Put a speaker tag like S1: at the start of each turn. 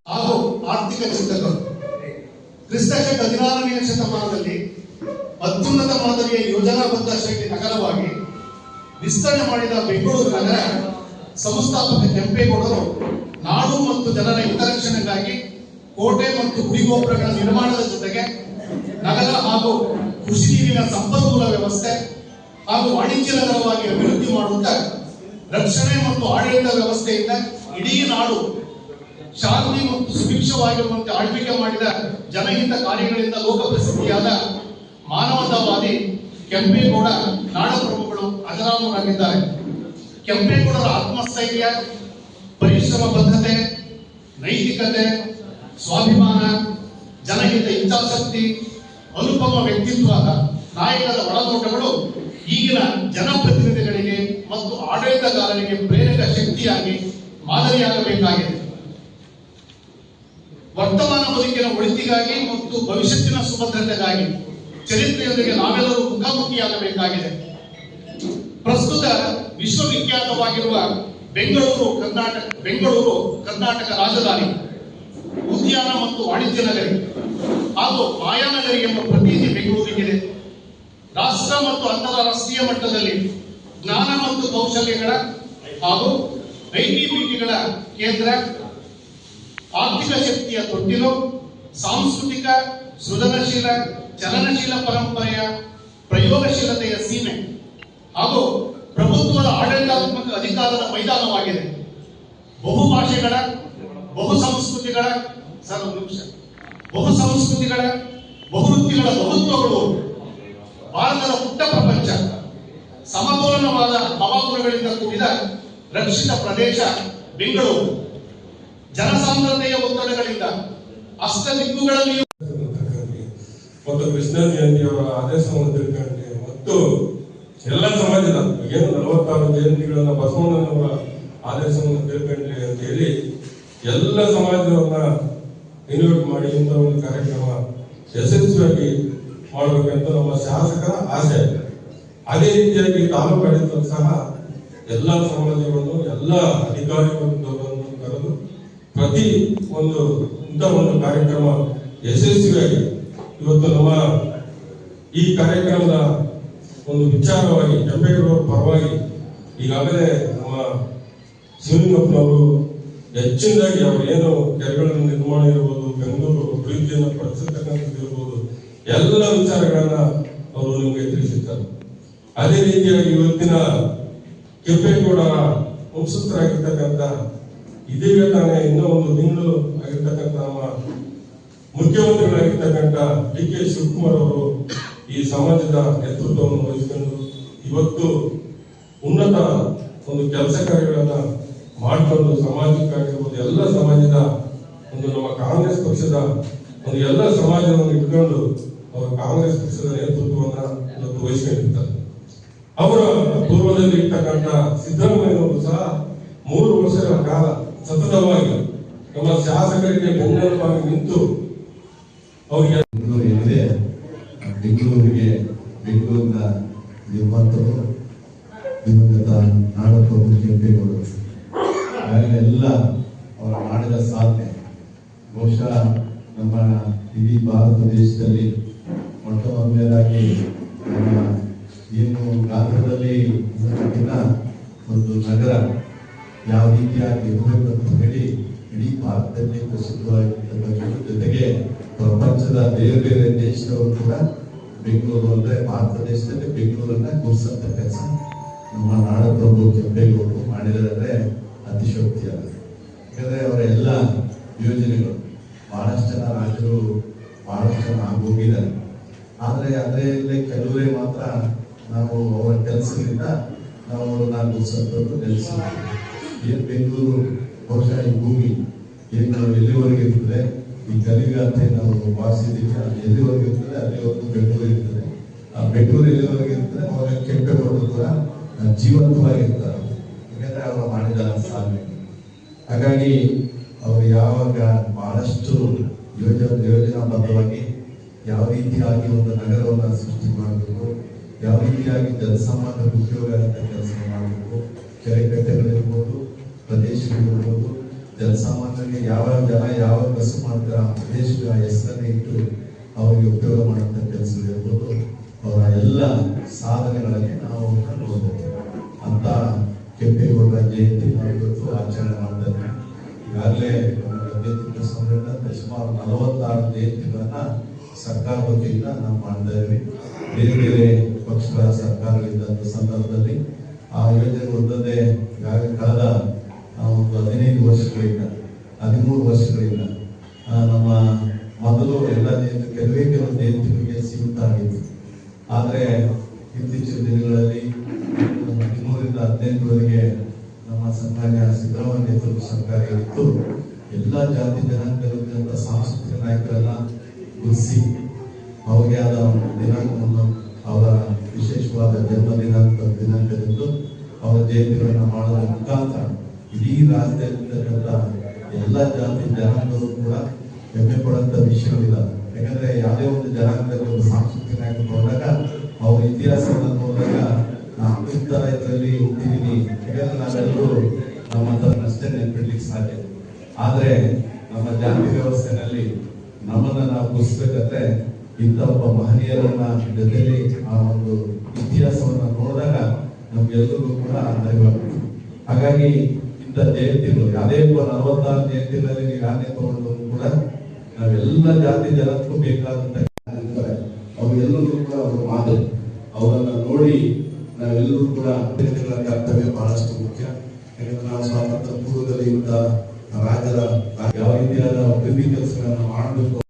S1: ಹಾಗೂ ಆರ್ಥಿಕ ಚಿಂತಕರು. ಕ್ರಿಸ್ತಶಕ 16ನೇ ಶತಮಾನದಲ್ಲಿ ಅತ್ಯುನ್ನತ ಮಾದರಿಯ ಯೋಜನಾಬದ್ಧ ಶೈಲಿ ನಗರವಾಗಿ ವಿಸ್ತರಣೆ ಮಾಡಿದ ಬೆಂಗಳೂರು ನಗರ ಸಂಸ್ಥಾಪಕ ಕೆಂಪೇಗೌಡರು ನಾಡು ಮತ್ತು ಜನರ ಹಿತರಕ್ಷಣೆಗಾಗಿ ಕೋಟೆ ಮತ್ತು ಗುಡಿಗೋಪುರಗಳ ನಿರ್ಮಾಣದ ಜೊತೆಗೆ ನಗರ ಹಾಗೂ ಕೃಷಿ ನೀರಿನ ಸಂಪನ್ಮೂಲ ವ್ಯವಸ್ಥೆ ಹಾಗೂ ವಾಣಿಜ್ಯ ನಗರವಾಗಿ ಅಭಿವೃದ್ಧಿ ಮಾಡುತ್ತಾ ರಕ್ಷಣೆ ಮತ್ತು ಆಡಳಿತ ವ್ಯವಸ್ಥೆಯಿಂದ ಇಡೀ ನಾಡು ಶಾಂತಿ ಮತ್ತು ಸುಭಿಕ್ಷವಾಗಿರುವಂತೆ ಆಳ್ವಿಕೆ ಮಾಡಿದ ಜನಹಿತ ಕಾರ್ಯಗಳಿಂದ ಲೋಕಪ್ರಸಿದ್ಧಿಯಾದ ಮಾನವತಾವಾದಿ ಕೆಂಪೇಗೌಡ ನಾಡ ಪ್ರಭುಗಳು ಅಜರಾಮರಾಗಿದ್ದಾರೆ. ಕೆಂಪೇಗೌಡರ ಆತ್ಮಸ್ಥೈರ್ಯ, ಪರಿಶ್ರಮ ಬದ್ಧತೆ, ನೈತಿಕತೆ, ಸ್ವಾಭಿಮಾನ, ಜನಹಿತ ಹಿತಾಸಕ್ತಿ, ಅನುಪಮ ವ್ಯಕ್ತಿತ್ವದ ನಾಯಕರ ಒಳನೋಟಗಳು ಈಗಿನ ಜನಪ್ರತಿನಿಧಿಗಳಿಗೆ ಮತ್ತು ಆಡಳಿತಗಾರರಿಗೆ ಪ್ರೇರಕ ಶಕ್ತಿಯಾಗಿ ಮಾದರಿಯಾಗಬೇಕಾಗಿದೆ. ವರ್ತಮಾನ ಬದುಕಿನ ಒಳಿತಿಗಾಗಿ ಮತ್ತು ಭವಿಷ್ಯತ್ತಿನ ಸುಭದ್ರತೆಗಾಗಿ ಚರಿತ್ರೆಯೊಂದಿಗೆ ನಾವೆಲ್ಲರೂ ಮುಖಾಮುಖಿಯಾಗಬೇಕಾಗಿದೆ. ಪ್ರಸ್ತುತ ವಿಶ್ವವಿಖ್ಯಾತವಾಗಿರುವ ಬೆಂಗಳೂರು ಕರ್ನಾಟಕ ರಾಜಧಾನಿ, ಉದ್ಯಾನ ಮತ್ತು ವಾಣಿಜ್ಯ ನಗರಿ ಹಾಗೂ ಮಾಯಾನಗರಿ ಎಂಬ ಪ್ರತೀತಿ ಬೆಂಗಳೂರಿಗಿದೆ. ರಾಷ್ಟ್ರ ಮತ್ತು ಅಂತಾರಾಷ್ಟ್ರೀಯ ಮಟ್ಟದಲ್ಲಿ ಜ್ಞಾನ ಮತ್ತು ಕೌಶಲ್ಯಗಳ ಹಾಗೂ ಐಟಿ-ಬಿಟಿಗಳ ಕೇಂದ್ರ, ಆರ್ಥಿಕ ಶಕ್ತಿಯ ತೊಟ್ಟಿಲು, ಸಾಂಸ್ಕೃತಿಕ, ಸೃಜನಶೀಲ, ಚಲನಶೀಲ ಪರಂಪರೆಯ ಪ್ರಯೋಗಶೀಲತೆಯ ಸೀಮೆ ಹಾಗೂ ಪ್ರಭುತ್ವದ ಆಡಳಿತಾತ್ಮಕ ಅಧಿಕಾರದ ಮೈದಾನವಾಗಿದೆ. ಬಹುಭಾಷೆಗಳ, ಬಹುಸಂಸ್ಕೃತಿಗಳ, ಬಹುವೃತ್ತಿಗಳ ಬಹುತ್ವಗಳು ಭಾರತದ ಪುಟ್ಟ ಪ್ರಪಂಚ. ಸಮತೋಲನವಾದ ಹವಾಗುಣಗಳಿಂದ ಕೂಡಿದ ರಕ್ಷಿತ ಪ್ರದೇಶ ಬೆಂಗಳೂರು. ಜನಸಾಂದ್ರತೆಯ ಒತ್ತಡಗಳಿಂದ ಅಷ್ಟ ದಿಕ್ಕುಗಳಲ್ಲಿಯೂ
S2: ಮತ್ತು ಕೃಷ್ಣ ಜಯಂತಿಯವರ ಆದೇಶವನ್ನು ತಿಳ್ಕೊಂಡೆ ಮತ್ತು ಎಲ್ಲ ಸಮಾಜದ ಏನು 46 ಜಯಂತಿಗಳನ್ನ ಬಸವಣ್ಣನವರ ಆದೇಶವನ್ನು ತಿಳ್ಕೊಂಡ್ರಿ ಅಂತ ಹೇಳಿ ಎಲ್ಲ ಸಮಾಜವನ್ನ ಇನ್ವೈಟ್ ಮಾಡಿ ಇಂಥ ಒಂದು ಕಾರ್ಯಕ್ರಮ ಯಶಸ್ವಿಯಾಗಿ ಮಾಡಬೇಕಂತ ನಮ್ಮ ಶಾಸಕರ ಆಸೆ. ಅದೇ ರೀತಿಯಾಗಿ ತಾಲೂಕು ಆಡಳಿತ ಸಹ ಎಲ್ಲ ಸಮಾಜವನ್ನು, ಎಲ್ಲ ಅಧಿಕಾರಿಗಳನ್ನು ಕರೆದು ಪ್ರತಿ ಒಂದು ಇಂಥ ಒಂದು ಕಾರ್ಯಕ್ರಮ ಯಶಸ್ವಿಯಾಗಿ ಇವತ್ತು ನಮ್ಮ ಈ ಕಾರ್ಯಕ್ರಮದ ಒಂದು ವಿಚಾರವಾಗಿ ಕೆಂಪೇಗೌಡರ ಪರವಾಗಿ ಈಗಾಗಲೇ ನಮ್ಮ ಶಿವಲಿಂಗಪ್ಪನವರು ಹೆಚ್ಚಿನದಾಗಿ ಅವರು ಏನು ಕೆರೆಗಳ ನಿರ್ಮಾಣ ಇರ್ಬೋದು, ಬೆಂಗಳೂರು ಅಭಿವೃದ್ಧಿಯನ್ನು ಪಡಿಸತಕ್ಕಂಥದ್ದು ಇರ್ಬೋದು, ಎಲ್ಲ ವಿಚಾರಗಳನ್ನ ಅವರು ನಿಮಗೆ ತಿಳಿಸಿದ್ದಾರೆ. ಅದೇ ರೀತಿಯಾಗಿ ಇವತ್ತಿನ ಕೆಂಪೇಗೌಡರ ವಂಶಸ್ಥರಾಗಿರ್ತಕ್ಕಂಥ ಇದೀಗ ತಾನೇ ಇನ್ನೂ ಒಂದು ತಿಂಗಳು ಆಗಿರ್ತಕ್ಕಂಥ ನಮ್ಮ ಮುಖ್ಯಮಂತ್ರಿಗಳಾಗಿರ್ತಕ್ಕಂಥ ಡಿ ಕೆ ಶಿವಕುಮಾರ್ ಅವರು ಈ ಸಮಾಜದ ನೇತೃತ್ವವನ್ನು ವಹಿಸಿಕೊಂಡು ಇವತ್ತು ಉನ್ನತ ಒಂದು ಕೆಲಸ ಕಾರ್ಯಗಳನ್ನ ಮಾಡಿಕೊಂಡು ಸಮಾಜಕ್ಕಾಗಿರ್ಬೋದು, ಎಲ್ಲ ಸಮಾಜದ ಒಂದು ನಮ್ಮ ಕಾಂಗ್ರೆಸ್ ಪಕ್ಷದ ಒಂದು ಎಲ್ಲ ಸಮಾಜವನ್ನು ಇಟ್ಕೊಂಡು ಅವರು ಕಾಂಗ್ರೆಸ್ ಪಕ್ಷದ ನೇತೃತ್ವವನ್ನ ಇವತ್ತು ವಹಿಸಿಕೊಂಡಿರ್ತಾರೆ. ಅವರ ಪೂರ್ವದಲ್ಲಿ ಇರ್ತಕ್ಕಂಥ ಸಿದ್ದರಾಮಯ್ಯನವರು ಸಹ 3 ವರ್ಷಗಳ ಕಾಲ ಸತತವಾಗಿ ನಮ್ಮ ಶಾಸಕರಿಗೆ ಬೆನ್ನೆಲುಬಾಗಿ ನಿಂತು ಅವರಿಗೆ
S3: ಏನಿದೆ ಬೆಂಗಳೂರಿನ ನಿರ್ಮಾತರು ದಿವಂಗತ ನಾಡಪ್ರಭು ಕೆಂಪೇಗೌಡರು ಎಲ್ಲ ಅವರು ಮಾಡಿದ ಸಾಧನೆ ಬಹುಶಃ ನಮ್ಮ ಇಡೀ ಭಾರತ ದೇಶದಲ್ಲಿ ಮೊಟ್ಟ ಮೊದಲನೇದಾಗಿ ನಮ್ಮ ಏನು ಗಾತ್ರದಲ್ಲಿ ಒಂದು ನಗರ ಯಾವ ರೀತಿಯಾಗಿ ಇರಬೇಕು ಅಂತ ಹೇಳಿ ಇಡೀ ಭಾರತದಲ್ಲಿ ಪ್ರಸಿದ್ಧವಾಗಿರ್ತಕ್ಕಂಥ ಜೊತೆಗೆ ಪ್ರಪಂಚದ ಬೇರೆ ಬೇರೆ ದೇಶದವರು ಕೂಡ ಬೆಂಗಳೂರು ಅಂದ್ರೆ ಭಾರತ ದೇಶದಲ್ಲಿ ಬೆಂಗಳೂರನ್ನ ಗುರುಸಂತ ಕೆಲಸ ನಮ್ಮ ನಾಡಪ್ರಭು ಕೆಂಪೇಗೌಡರು ಮಾಡಿದರೆ ಅತಿಶಯೋಕ್ತಿ ಆಗುತ್ತೆ. ಯಾಕಂದ್ರೆ ಅವರ ಎಲ್ಲ ಯೋಜನೆಗಳು ಬಹಳಷ್ಟು ಜನ ರಾಜರು ಬಹಳಷ್ಟು ಜನ ಆಗೋಗಿದ್ದಾರೆ. ಆದ್ರೆ ಅದರಲ್ಲಿ ಕೆಲವರೇ ಮಾತ್ರ ನಾವು ಅವರ ಕೆಲಸದಿಂದ ನಾವು ಅವ್ರನ್ನ ಗುರುಸಂತವ್ರು ನೆಲೆಸಿದ್ದೀವಿ. ಏನ್ ಬೆಂಗಳೂರು ಬಹುಶಃ ಈ ಭೂಮಿ ಏನು ಎಲ್ಲಿವರೆಗೆ ಇರ್ತದೆ, ಈ ಗಲಿಗ ಅಂತ ನಾವು ಭಾಷಿದ್ದೀವಿ, ಎಲ್ಲಿವರೆಗೆ ಇರ್ತದೆ ಅಲ್ಲಿವರೆಗೂ ಬೆಂಗಳೂರು ಇರ್ತದೆ. ಆ ಬೆಂಗಳೂರು ಎಲ್ಲಿವರೆಗೆ ಇರ್ತದೆ ಅವಾಗ ಕೆಂಪೇಗೌಡರು ಕೂಡ ಜೀವಂತವಾಗಿರ್ತಾರೆ, ಯಾಕಂದ್ರೆ ಅವರು ಮಾಡಿದ ಸಾಧನೆ. ಹಾಗಾಗಿ ಅವರು ಯಾವಾಗ ಬಹಳಷ್ಟು ಯೋಜನಾಬದ್ಧವಾಗಿ ಯಾವ ರೀತಿಯಾಗಿ ಒಂದು ನಗರವನ್ನು ಸೃಷ್ಟಿ ಮಾಡಬೇಕು, ಯಾವ ರೀತಿಯಾಗಿ ಜನಸಾಮಾನ್ಯರಿಗೆ ಉಪಯೋಗ ಅಂತ ಕೆಲಸ ಮಾಡಬೇಕು, ಕೆರೆ ಕಟ್ಟೆಗಳಿರ್ಬೋದು, ಪ್ರದೇಶಗಳಿರ್ಬೋದು, ಜನಸಾಮಾನ್ಯರಿಗೆ ಯಾವ ಜನ ಯಾವ ಕೆಲಸ ಮಾಡ್ತಾರೆ ಆ ಪ್ರದೇಶದ ಹೆಸರನ್ನೇ ಇಟ್ಟು ಅವರಿಗೆ ಉಪಯೋಗ ಮಾಡುವಂಥ ಕೆಲಸ ಇರ್ಬೋದು. ಅವರ ಎಲ್ಲ ಸಾಧನೆಗಳಲ್ಲಿ ನಾವು ನೋಡ್ಬೋದು ಅಂತ ಕೆಂಪೇಗೌಡರ ಜಯಂತಿ ನಾವು ಇವತ್ತು ಆಚರಣೆ ಮಾಡ್ತಾ ಇದ್ದೀವಿ. ಈಗಾಗಲೇ ಸಂಘಟನೆ ಸುಮಾರು 46 ಜಯಂತಿಗಳನ್ನ ಸರ್ಕಾರ ವತಿಯಿಂದ ನಾವು ಮಾಡ್ತಾ ಇದ್ದೀವಿ. ಬೇರೆ ಬೇರೆ ಪಕ್ಷಗಳ ಸರ್ಕಾರಗಳಿದ್ದಂಥ ಸಂದರ್ಭದಲ್ಲಿ ಆ ಯೋಜನೆ ಒಂದೊಂದೇ ಈಗಾಗಲೇ ಕಳೆದ ಒಂದು 15 ವರ್ಷಗಳಿಂದ 13 ವರ್ಷಗಳಿಂದ ನಮ್ಮ ಮೊದಲು ಎಲ್ಲ ಜಯಂತಿ ಕೆಲವೇ ಜಯಂತಿಗಳಿಗೆ ಸೀಮಿತ ಆಗಿತ್ತು. ಆದರೆ ಇತ್ತೀಚಿನ ದಿನಗಳಲ್ಲಿ 13ರಿಂದ 15ರವರೆಗೆ ನಮ್ಮ ಸನ್ಮಾನ್ಯ ಸಿದ್ದರಾಮಯ್ಯ ನೇತೃತ್ವದ ಸರ್ಕಾರ ಇತ್ತು. ಎಲ್ಲ ಜಾತಿ ಜನಾಂಗಗಳಿಂದ ಸಾಂಸ್ಕೃತಿಕ ನಾಯಕರೆಲ್ಲ ಗುರುತಿಸಿ ಅವರಿಗೆ ಆದ ದಿನಾಂಕವನ್ನು ಅವರ ವಿಶೇಷವಾದ ಜನ್ಮ ದಿನಾಂಕದಂದು ಅವರ ಜಯಂತಿಗಳನ್ನು ಮಾಡೋದ್ರ ಮುಖಾಂತರ ಇಡೀ ರಾಜ್ಯದಲ್ಲಿರ್ತಕ್ಕಂಥ ಎಲ್ಲ ಜಾತಿ ಜನಾಂಗಗಳು ಕೂಡ ಹೆಮ್ಮೆ ಪಡುವಂಥ ವಿಷಯಗಳಿಲ್ಲ. ಯಾಕಂದ್ರೆ ಯಾವುದೇ ಒಂದು ಜನಾಂಗದಲ್ಲಿ ಒಂದು ಸಾಂಸ್ಕೃತಿಕ ನಾಯಕರು ನೋಡಿದಾಗ ಅವ್ರ ಇತಿಹಾಸವನ್ನು ನೋಡಿದಾಗ ನಾವು ಇಂತರ ಇದರಲ್ಲಿ ಹುಟ್ಟಿದೀನಿ, ಯಾಕಂದ್ರೆ ನಾವೆಲ್ಲರೂ ನಮ್ಮ ಅಷ್ಟೇ ನೆನ್ಪಿಡ್ಲಿಕ್ಕೆ ಸಾಧ್ಯ. ಆದ್ರೆ ನಮ್ಮ ಜಾತಿ ವ್ಯವಸ್ಥೆನಲ್ಲಿ ನಮ್ಮನ್ನ ನಾವು ಗುರುತಿಸ್ಬೇಕಾದ್ರೆ ಇಂಥ ಒಬ್ಬ ಮಹನೀಯರನ್ನ ಜೊತೆಲಿ ಆ ಒಂದು ಇತಿಹಾಸವನ್ನ ನೋಡಿದಾಗ ನಮ್ಗೆಲ್ಲರಿಗೂ ಕೂಡ ಅರಿವಾಗ್ತದೆ. ಹಾಗಾಗಿ ಇಂಥ ಜಯಂತಿಗಳು ಯಾವುದೇ 46 ಜಯಂತಿಗಳಲ್ಲಿ ನೀವು ಯಾರನ್ನೇ ತಗೊಂಡು ಕೂಡ ನಾವೆಲ್ಲ ಜಾತಿ ಜನಕ್ಕೂ ಬೇಕಾದಂತ ಅವೆಲ್ಲರೂ ಕೂಡ ಅವರು ಮಾದರಿ. ಅವರನ್ನ ನೋಡಿ ನಾವೆಲ್ಲರೂ ಕೂಡ ಕರ್ತವ್ಯ ಬಹಳಷ್ಟು ಮುಖ್ಯ. ಯಾಕಂದ್ರೆ ನಾವು ಸ್ವಾತಂತ್ರ್ಯ ಪೂರ್ವದಲ್ಲಿ ಇಂಥ ರಾಜ್ಯದ ಯಾವ ರೀತಿಯಾದ ಅಭಿವೃದ್ಧಿ ಕೆಲಸಗಳನ್ನು ಮಾಡಬೇಕು